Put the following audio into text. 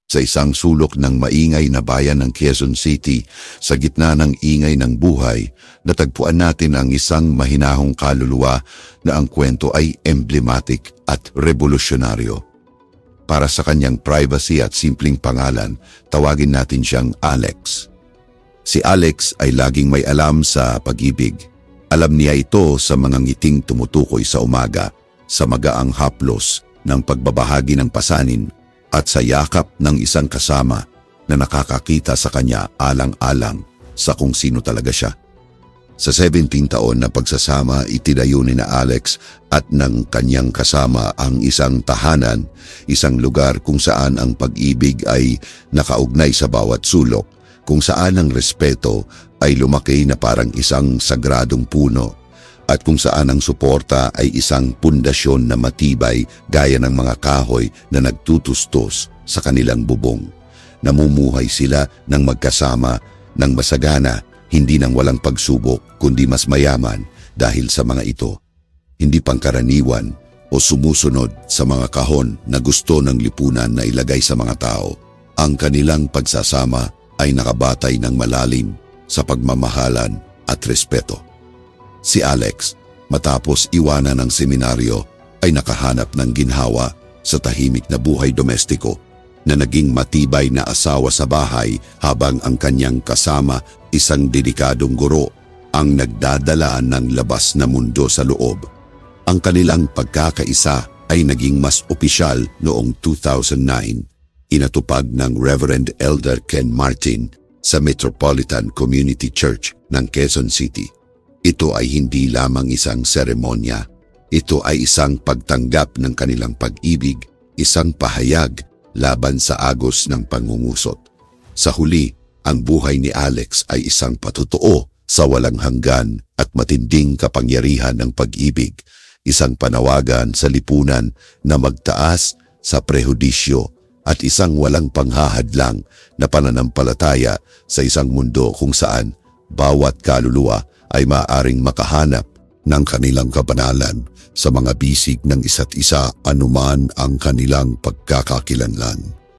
Sa isang sulok ng maingay na bayan ng Quezon City, sa gitna ng ingay ng buhay, natagpuan natin ang isang mahinahong kaluluwa na ang kwento ay emblematic at revolusyonaryo. Para sa kanyang privacy at simpleng pangalan, tawagin natin siyang Alex. Si Alex ay laging may alam sa pag-ibig. Alam niya ito sa mga ngiting tumutukoy sa umaga, sa magaang haplos ng pagbabahagi ng pasanin, at sa yakap ng isang kasama na nakakakita sa kanya alang-alang sa kung sino talaga siya. Sa 17 taon na pagsasama, itinayo ni na Alex at ng kanyang kasama ang isang tahanan, isang lugar kung saan ang pag-ibig ay nakaugnay sa bawat sulok, kung saan ang respeto ay lumaki na parang isang sagradong puno, at kung saan ang suporta ay isang pundasyon na matibay gaya ng mga kahoy na nagtutustos sa kanilang bubong. Namumuhay sila ng magkasama, ng masagana, hindi ng walang pagsubok kundi mas mayaman dahil sa mga ito. Hindi pangkaraniwan o sumusunod sa mga kahon na gusto ng lipunan na ilagay sa mga tao. Ang kanilang pagsasama ay nakabatay ng malalim sa pagmamahalan at respeto. Si Alex, matapos iwanan ng seminaryo, ay nakahanap ng ginhawa sa tahimik na buhay domestiko na naging matibay na asawa sa bahay habang ang kanyang kasama, isang dedikadong guro, ang nagdadala ng labas na mundo sa loob. Ang kanilang pagkakaisa ay naging mas opisyal noong 2009, inatupag ng Reverend Elder Ken Martin sa Metropolitan Community Church ng Quezon City. Ito ay hindi lamang isang seremonya. Ito ay isang pagtanggap ng kanilang pag-ibig, isang pahayag laban sa agos ng pangungusot. Sa huli, ang buhay ni Alex ay isang patutuo sa walang hanggan at matinding kapangyarihan ng pag-ibig, isang panawagan sa lipunan na magtaas sa prehudisyo at isang walang panghahadlang na pananampalataya sa isang mundo kung saan bawat kaluluwa ay maaaring makahanap ng kanilang kabanalan sa mga bisig ng isa't isa anuman ang kanilang pagkakakilanlan.